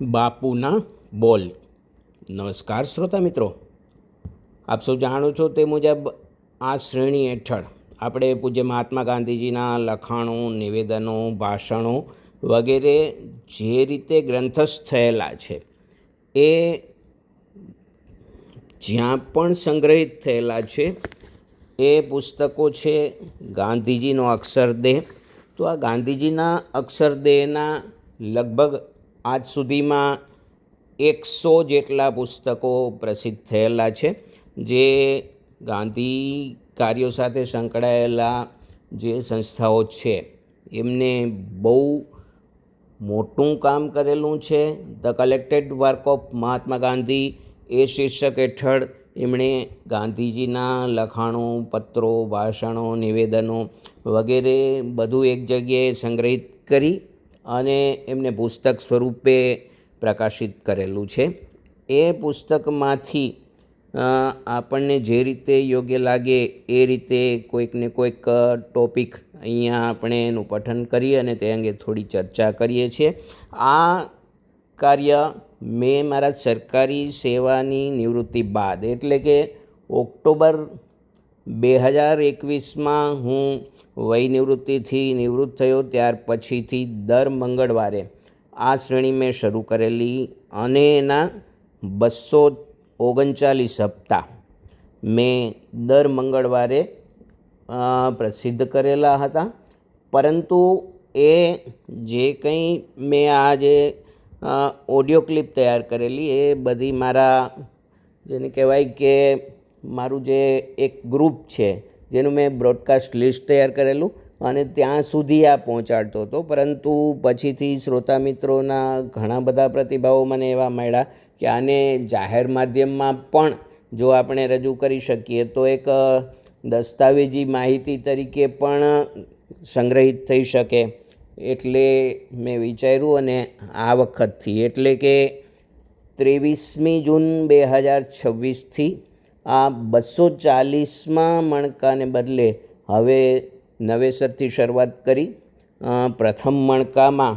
બાપુના બોલ. નમસ્કાર શ્રોતા મિત્રો, આપ સૌ જાણો છો તે મુજબ આ શ્રેણી હેઠળ આપણે પૂજ્ય મહાત્મા ગાંધીજીના લખાણો, નિવેદનો, ભાષણો વગેરે જે રીતે ગ્રંથસ્થ થયેલા છે એ જ્યાં પણ સંગ્રહિત થયેલા છે એ પુસ્તકો છે ગાંધીજીનો અક્ષરદેહ. તો આ ગાંધીજીના અક્ષરદેહના લગભગ આજ સુધીમાં 100 જેટલા પુસ્તકો પ્રસિદ્ધ થયેલા છે, જે ગાંધી કાર્યો સાથે સંકળાયેલા જે સંસ્થાઓ છે એમને બહુ મોટું કામ કરેલું છે. The collected work of Mahatma Gandhi એ શીર્ષક હેઠળ એમણે ગાંધીજીના લખાણો, પત્રો, ભાષણો, નિવેદનો વગેરે બધું એક જગ્યાએ સંગ્રહિત કરી અને એમને પુસ્તક સ્વરૂપે પ્રકાશિત કરેલું છે. એ પુસ્તકમાંથી આપણને જે રીતે યોગ્ય લાગે એ રીતે કોઈકને કોઈક ટૉપિક અહીંયા આપણે એનું પઠન કરીએ અને તે અંગે થોડી ચર્ચા કરીએ છીએ. આ કાર્ય મેં મારા સરકારી સેવાની નિવૃત્તિ બાદ, એટલે કે ઓક્ટોબર 2021માં હું વય નિવૃત્તિથી નિવૃત્ત થયો ત્યાર પછીથી દર મંગળવારે આ શ્રેણી મેં શરૂ કરેલી અને એના 239 હપ્તા મેં દર મંગળવારે પ્રસિદ્ધ કરેલા હતા. પરંતુ એ જે કંઈ મેં આ જે ઓડિયો ક્લિપ તૈયાર કરેલી એ બધી મારા જેને કહેવાય કે મારું જે એક ગ્રુપ છે જેનું મેં બ્રોડકાસ્ટ લિસ્ટ તૈયાર કરેલું અને ત્યાં સુધી આ પહોંચાડતો હતો. પરંતુ પછીથી શ્રોતા મિત્રોના ઘણા બધા પ્રતિભાવો મને એવા મળ્યા કે આને જાહેર માધ્યમમાં પણ જો આપણે રજૂ કરી શકીએ તો એક દસ્તાવેજી માહિતી તરીકે પણ સંગ્રહિત થઈ શકે. એટલે મેં વિચાર્યું અને આ વખતથી, એટલે કે 23મી જૂન 2026થી આ 240માં મણકાને બદલે હવે નવેસરથી શરૂઆત કરી. પ્રથમ મણકામાં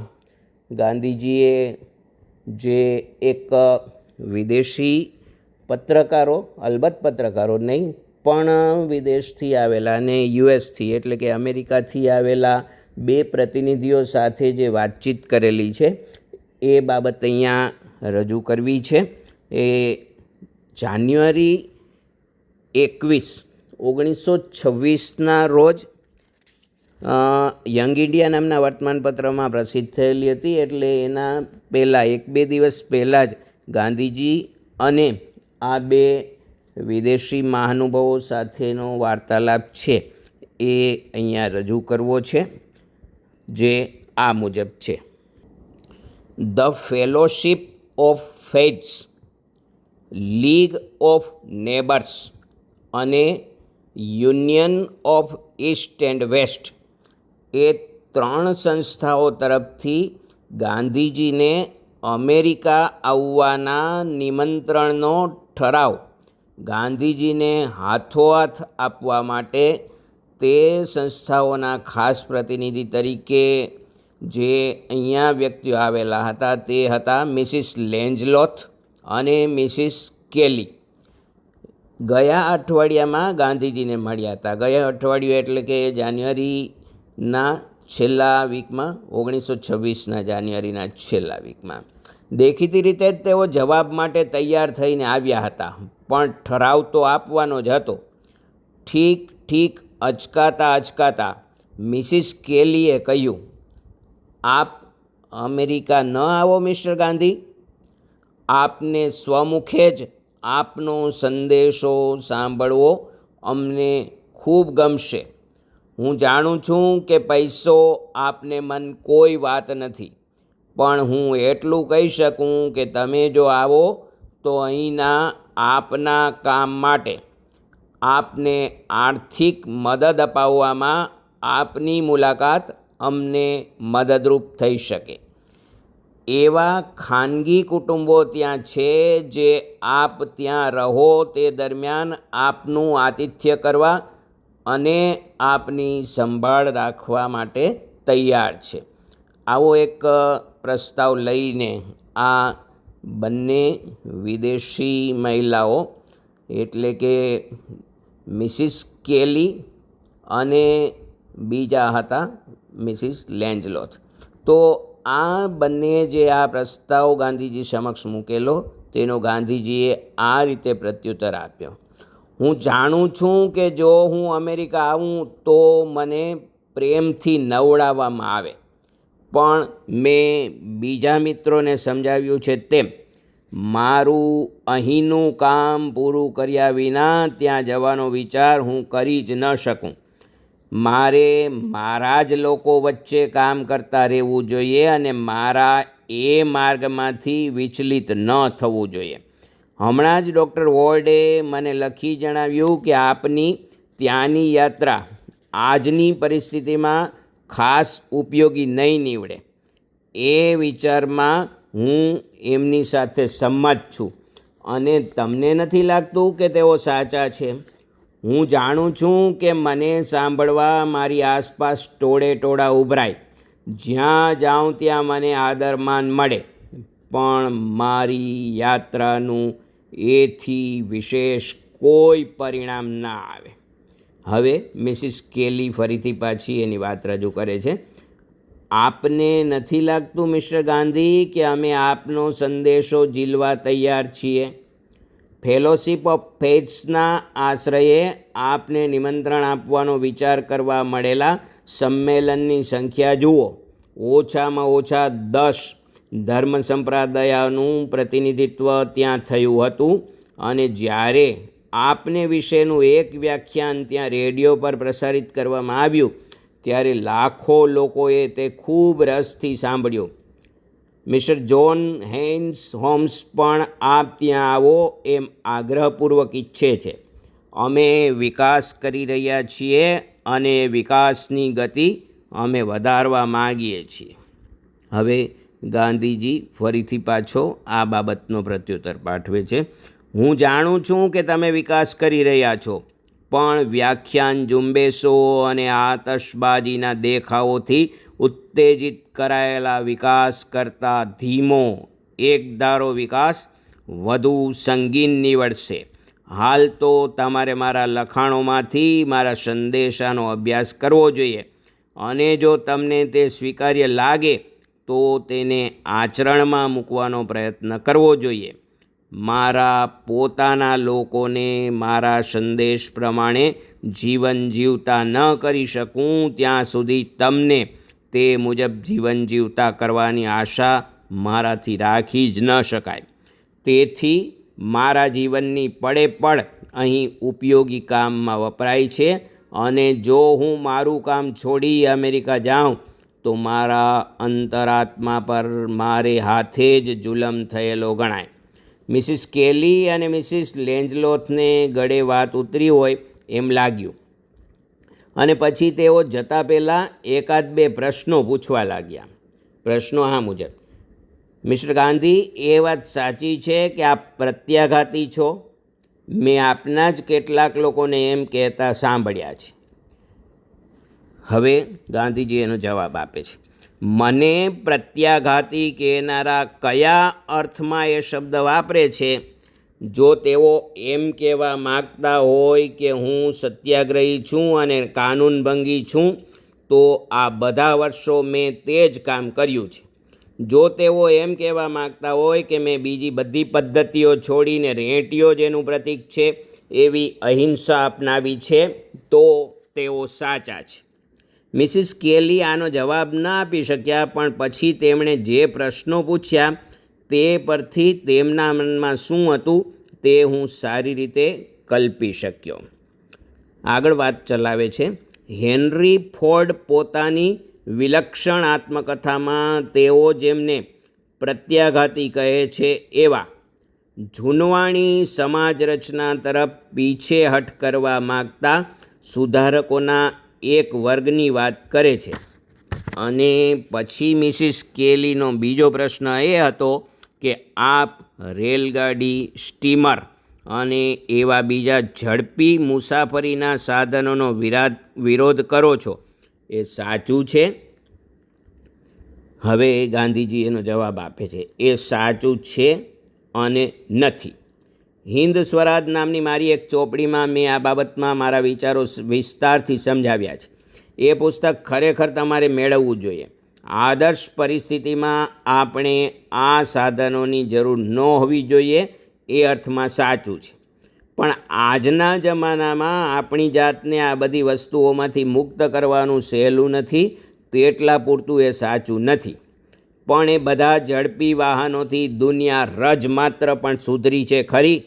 ગાંધીજીએ જે એક વિદેશી પત્રકારો, અલબત્ત પત્રકારો નહીં પણ વિદેશથી આવેલા અને યુએસથી એટલે કે અમેરિકાથી આવેલા 2 પ્રતિનિધિઓ સાથે જે વાતચીત કરેલી છે એ બાબત અહીંયા રજૂ કરવી છે. એ જાન્યુઆરી 21, 1926ના રોજ યંગ ઇન્ડિયા નામના વર્તમાનપત્રમાં પ્રસિદ્ધ થયેલી હતી. એટલે એના પહેલાં 1-2 દિવસ પહેલાં જ ગાંધીજી અને આ 2 વિદેશી મહાનુભાવો સાથેનો વાર્તાલાપ છે એ અહીંયા રજૂ કરવો છે, જે આ મુજબ છે. The fellowship of faiths, league of neighbours અને union of east and west એ 3 સંસ્થાઓ તરફથી ગાંધીજીને અમેરિકા આવવાના નિમંત્રણનો ઠરાવ ગાંધીજીને હાથોહાથ આપવા માટે તે સંસ્થાઓના ખાસ પ્રતિનિધિ તરીકે જે અહીંયા વ્યક્તિઓ આવેલા હતા તે હતા મિસિસ લેન્જલોથ અને મિસિસ કેલી. ગયા અઠવાડિયામાં ગાંધીજીને મળ્યા હતા. ગયા અઠવાડિયું એટલે કે જાન્યુઆરીના છેલ્લા વીકમાં, 1926ના જાન્યુઆરીના છેલ્લા વીકમાં. દેખીતી રીતે જ તેઓ જવાબ માટે તૈયાર થઈને આવ્યા હતા, પણ ઠરાવ તો આપવાનો જ હતો. ઠીક અચકાતા મિસિસ કેલીએ કહ્યું, આપ અમેરિકા ન આવો મિસ્ટર ગાંધી, આપને સ્વમુખે જ આપનો સંદેશો સાંભળવો અમને ખૂબ ગમશે. હું જાણું છું કે પૈસો આપને મન કોઈ વાત નથી, પણ હું એટલું કહી શકું કે તમે જો આવો તો અહીંના આપના કામ માટે આપને આર્થિક મદદ અપાવવામાં આપની મુલાકાત અમને મદદરૂપ થઈ શકે. એવા ખાનગી કુટુંબો ત્યાં છે જે આપ ત્યાં રહો તે દરમિયાન આપનું આતિથ્ય કરવા અને આપની સંભાળ રાખવા માટે તૈયાર છે. આવો એક પ્રસ્તાવ લઈને આ બંને વિદેશી મહિલાઓ એટલે કે મિસિસ કેલી અને બીજા હતા મિસિસ લેન્જલોથ. તો આ બંને જે આ પ્રસ્તાવ ગાંધીજી સમક્ષ મૂકેલો તેનો ગાંધીજીએ આ રીતે પ્રત્યુત્તર આપ્યો: હું જાણું છું કે જો હું અમેરિકા આવું તો મને પ્રેમથી નવડાવવામાં આવે, પણ મેં બીજા મિત્રોને સમજાવ્યું છે તેમ મારું અહીંનું કામ પૂરું કર્યા વિના ત્યાં જવાનો વિચાર હું કરી જ ન શકું. મારે મારા જ લોકો વચ્ચે કામ કરતા રહેવું જોઈએ અને મારા એ માર્ગમાંથી વિચલિત ન થવું જોઈએ. હમણાં જ ડૉક્ટર વોર્ડે મને લખી જણાવ્યું કે આપની ત્યાંની યાત્રા આજની પરિસ્થિતિમાં ખાસ ઉપયોગી નહીં નીવડે. એ વિચારમાં હું એમની સાથે સંમત છું અને તમને નથી લાગતું કે તેઓ સાચા છે? હું જાણું છું કે મને સાંભળવા મારી આસપાસ ટોળે ઉભરાય, જ્યાં જાઉં ત્યાં મને આદરમાન મળે, પણ મારી યાત્રાનું એથી વિશેષ કોઈ પરિણામ ના આવે. હવે મિસિસ કેલી ફરીથી પાછી એની વાત રજૂ કરે છે: આપને નથી લાગતું મિસ્ટર ગાંધી કે અમે આપનો સંદેશો ઝીલવા તૈયાર છીએ? ફેલોશિપ ઓફ ફેથ્સના આશ્રયે આપને નિમંત્રણ આપવાનો વિચાર કરવા મળેલા સંમેલનની સંખ્યા જુઓ. ઓછામાં ઓછા 10 ધર્મ સંપ્રદાયોનું પ્રતિનિધિત્વ ત્યાં થયું હતું અને જ્યારે આપને વિશેનું એક વ્યાખ્યાન ત્યાં રેડિયો પર પ્રસારિત કરવામાં આવ્યું ત્યારે લાખો લોકોએ તે ખૂબ રસથી સાંભળ્યું. મિસ્ટર જ્હોન હેઇન્સ હોમ્સ પણ આપ ત્યાં આવો એમ આગ્રહપૂર્વક ઈચ્છે છે. અમે વિકાસ કરી રહ્યા છીએ અને વિકાસની ગતિ અમે વધારવા માગીએ છીએ. હવે ગાંધીજી ફરીથી પાછો આ બાબતનો પ્રત્યુત્તર પાઠવે છે: હું જાણું છું કે તમે વિકાસ કરી રહ્યા છો, પણ વ્યાખ્યાન ઝુંબેશો અને આતશબાજીના દેખાવોથી ઉત્તેજિત કરાયેલા વિકાસ કરતાં ધીમો એકધારો વિકાસ વધુ સંગીન નીવડશે. હાલ તો તમારે મારા લખાણોમાંથી મારા સંદેશાનો અભ્યાસ કરવો જોઈએ અને જો તમને તે સ્વીકાર્ય લાગે તો તેને આચરણમાં મૂકવાનો પ્રયત્ન કરવો જોઈએ. મારા પોતાના લોકોને મારા સંદેશ પ્રમાણે જીવન જીવતા ન કરી શકું ત્યાં સુધી તમને તે મુજબ જીવન જીવતા કરવાની આશા મારાથી રાખી જ ન શકાય. તેથી મારા જીવનની પળે અહીં ઉપયોગી કામમાં વપરાય છે અને જો હું મારું કામ છોડી અમેરિકા જાઉં તો મારા અંતરાત્મા પર મારે હાથે જ જુલમ થયેલો ગણાય. મિસિસ કેલી અને મિસિસ લેન્જલોથને ગળે વાત ઉતરી હોય એમ લાગ્યું અને પછી તેઓ જતા પહેલાં 1-2 પ્રશ્નો પૂછવા લાગ્યા. પ્રશ્નો આ મુજબ: મિસ્ટર ગાંધી, એ વાત સાચી છે કે આપ પ્રત્યાઘાતી છો? મેં આપના જ કેટલાક લોકોને એમ કહેતા સાંભળ્યા છે. હવે ગાંધીજી એનો જવાબ આપે છે: મને પ્રત્યાઘાતી કહેનારા કયા અર્થમાં એ શબ્દ વાપરે છે? જો તેઓ એમ કહેવા માગતા હોય કે હું સત્યાગ્રહી છું અને કાનૂનભંગી છું તો આ બધા વર્ષો મેં તે જ કામ કર્યું છે. જો તેઓ એમ કહેવા માગતા હોય કે મેં બીજી બધી પદ્ધતિઓ છોડીને રેંટિયો જેનું પ્રતીક છે એવી અહિંસા અપનાવી છે તો તેઓ સાચા છે. મિસિસ કેલી આનો જવાબ ન આપી શક્યા, પણ પછી તેમણે જે પ્રશ્નો પૂછ્યા તે પરથી તેમના મનમાં શું હતું તે હું સારી રીતે કલ્પી શક્યો. આગળ વાત ચલાવે છે: હેનરી ફોર્ડ પોતાની વિલક્ષણ આત્મકથામાં તેઓ જેમને પ્રત્યાઘાતી કહે છે એવા જૂનવાણી સમાજ રચના તરફ પીછેહઠ કરવા માગતા સુધારકોના એક વર્ગની વાત કરે છે. અને પછી મિસિસ કેલીનો બીજો પ્રશ્ન એ હતો કે આપ રેલગાડી, સ્ટીમર અને એવા બીજા ઝડપી મુસાફરીના સાધનોનો વિરોધ કરો છો, એ સાચું છે? હવે ગાંધીજી એનો જવાબ આપે છે, એ સાચું છે અને નથી. હિન્દ સ્વરાજ નામની મારી એક ચોપડીમાં મેં આ બાબતમાં મારા વિચારો વિસ્તારથી સમજાવ્યા છે. એ પુસ્તક ખરેખર તમારે મેળવવું જોઈએ. આદર્શ પરિસ્થિતિમાં આપણે આ સાધનોની જરૂર ન હોવી જોઈએ એ અર્થમાં સાચું છે, પણ આજના જમાનામાં આપણી જાતને આ બધી વસ્તુઓમાંથી મુક્ત કરવાનું સહેલું નથી, તેટલા પૂરતું એ સાચું નથી. પણ એ બધા ઝડપી વાહનોથી દુનિયા રજ માત્ર પણ સુધરી છે ખરી?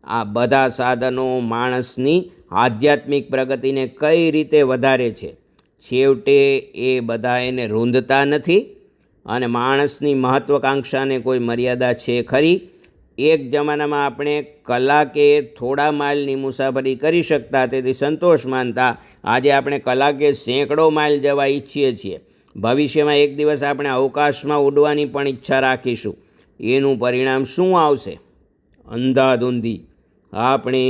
આ બધા સાધનો માણસની આધ્યાત્મિક પ્રગતિને કઈ રીતે વધારે છે? છેવટે એ બધા એને રૂંધતા નથી? અને માણસની મહત્વાકાંક્ષાને કોઈ મર્યાદા છે ખરી? એક જમાનામાં આપણે કલાકે થોડા માઇલની મુસાફરી કરી શકતા, તેથી સંતોષ માનતા. આજે આપણે કલાકે સેંકડો માઇલ જવા ઈચ્છીએ છીએ. ભવિષ્યમાં એક દિવસ આપણે અવકાશમાં ઉડવાની પણ ઈચ્છા રાખીશું. એનું પરિણામ શું આવશે? અંધાધૂંધી આપણે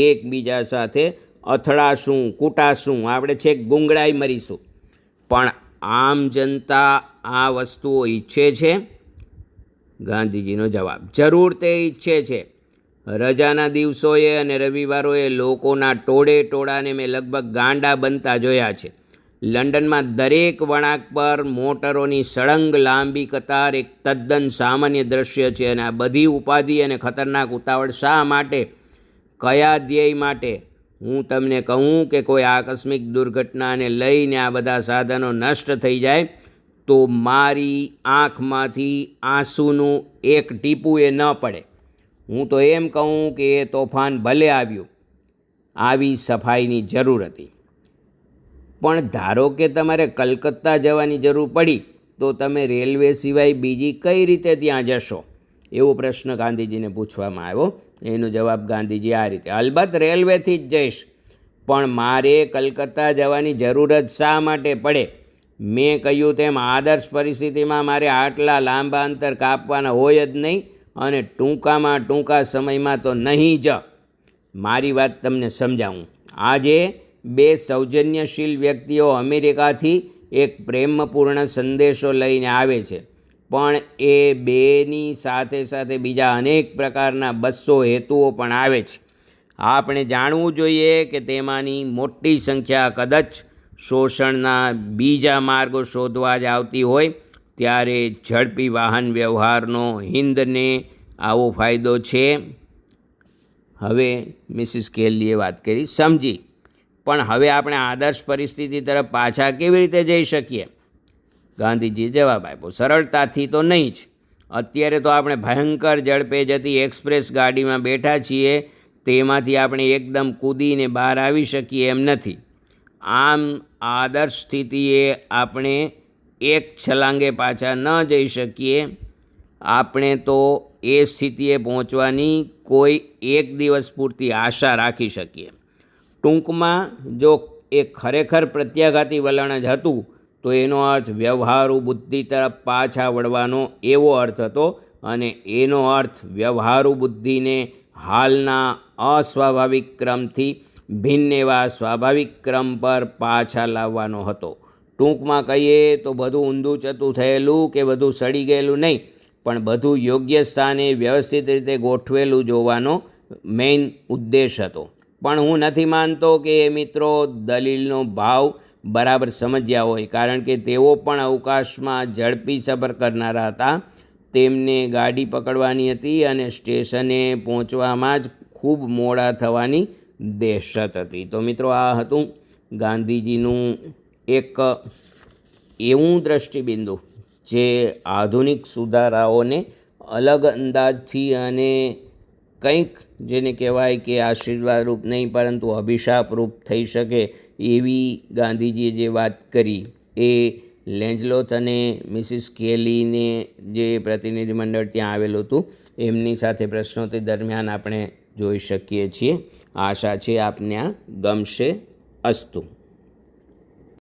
એકબીજા સાથે અથડાશું, કૂટાશું, આપણે છેક ગુંગળાઈ મરીશું. પણ આમ જનતા આ વસ્તુઓ ઈચ્છે છે? ગાંધીજીનો જવાબ, જરૂર તે ઈચ્છે છે. રજાના દિવસોએ અને રવિવારોએ લોકોના ટોળાને મેં લગભગ ગાંડા બનતા જોયા છે. લંડનમાં દરેક વળાંક પર મોટરોની સળંગ લાંબી કતાર એક તદ્દન સામાન્ય દૃશ્ય છે. અને આ બધી ઉપાધિ અને ખતરનાક ઉતાવળ શા માટે? કયા ધ્યેય માટે? હું તમને કહું કે કોઈ આકસ્મિક દુર્ઘટનાને લઈને આ બધા સાધનો નષ્ટ થઈ જાય તો મારી આંખમાંથી આંસુનું એક ટીપું એ ન પડે. હું તો એમ કહું કે એ તોફાન ભલે આવ્યું, આવી સફાઈની જરૂર હતી. પણ ધારો કે તમારે કલકત્તા જવાની જરૂર પડી, તો તમે રેલવે સિવાય બીજી કઈ રીતે ત્યાં જશો? એવો પ્રશ્ન ગાંધીજીને પૂછવામાં આવ્યો. એનો જવાબ ગાંધીજી આ રીતે, અલબત્ત રેલવેથી જ જઈશ, પણ મારે કલકત્તા જવાની જરૂર જ શા માટે પડે? મેં કહ્યું તેમ આદર્શ પરિસ્થિતિમાં મારે આટલા લાંબા અંતર કાપવાના હોય જ નહીં, અને ટૂંકા સમયમાં તો નહીં જ. મારી વાત તમને સમજાવું. આજે બે સૌજન્યશીલ વ્યક્તિઓ અમેરિકાથી એક પ્રેમપૂર્ણ સંદેશો લઈને આવે છે, પણ એ બેની સાથે સાથે બીજા અનેક પ્રકારના 200 હેતુઓ પણ આવે છે. આપણે જાણવું જોઈએ કે તેમાંની મોટી સંખ્યા કદાચ શોષણના બીજા માર્ગો શોધવા જ આવતી હોય. ત્યારે ઝડપી વાહન વ્યવહારનો હિન્દને આવો ફાયદો છે. હવે મિસિસ કેલીએ વાત કરી, સમજી. પણ હવે આપણે આદર્શ પરિસ્થિતિ તરફ પાછા કેવી રીતે જઈ શકીએ? ગાંધીજીએ જવાબ આપ્યો, સરળતાથી તો નહીં જ. અત્યારે તો આપણે ભયંકર ઝડપે જતી એક્સપ્રેસ ગાડીમાં બેઠા છીએ, તેમાંથી આપણે એકદમ કૂદીને બહાર આવી શકીએ એમ નથી. આમ આદર્શ સ્થિતિએ આપણે એક છલાંગે પાછા ન જઈ શકીએ. આપણે તો એ સ્થિતિએ પહોંચવાની કોઈ એક દિવસ પૂરતી આશા રાખી શકીએ. ટૂંકમાં, જો એ ખરેખર પ્રત્યાઘાતી વલણ જ હતું, તો એનો અર્થ વ્યવહારુ બુદ્ધિ તરફ પાછા વળવાનો એવો અર્થ હતો, અને એનો અર્થ વ્યવહારુ બુદ્ધિને હાલના અસ્વાભાવિક ક્રમથી ભિન્ન એવા સ્વાભાવિક ક્રમ પર પાછા લાવવાનો હતો. ટૂંકમાં કહીએ તો બધું ઊંધું ચતું થયેલું કે બધું સડી ગયેલું નહીં, પણ બધું યોગ્ય સ્થાને વ્યવસ્થિત રીતે ગોઠવેલું જોવાનો મેઇન ઉદ્દેશ હતો. પણ હું નથી માનતો કે એ મિત્રો દલીલનો ભાવ બરાબર સમજ્યા હોય, કારણ કે તેઓ પણ અવકાશમાં ઝડપી સફર કરનારા હતા. તેમને ગાડી પકડવાની હતી અને સ્ટેશને પહોંચવામાં જ ખૂબ મોડા થવાની દહેશત હતી. તો મિત્રો, આ હતું ગાંધીજીનું એક એવું દૃષ્ટિબિંદુ જે આધુનિક સુધારાઓને અલગ અંદાજથી અને કંઈક જેને કહેવાય કે આશીર્વાદરૂપ નહીં પરંતુ અભિશાપરૂપ થઈ શકે એવી ગાંધીજીએ જે વાત કરી, એ લેન્ઝલોથ અને મિસિસ કેલીને જે પ્રતિનિધિમંડળ ત્યાં આવેલું હતું એમની સાથે પ્રશ્નોત્તરી દરમિયાન આપણે જોઈ શકીએ છીએ. આશા છે આપને આ ગમશે. અસ્તુ.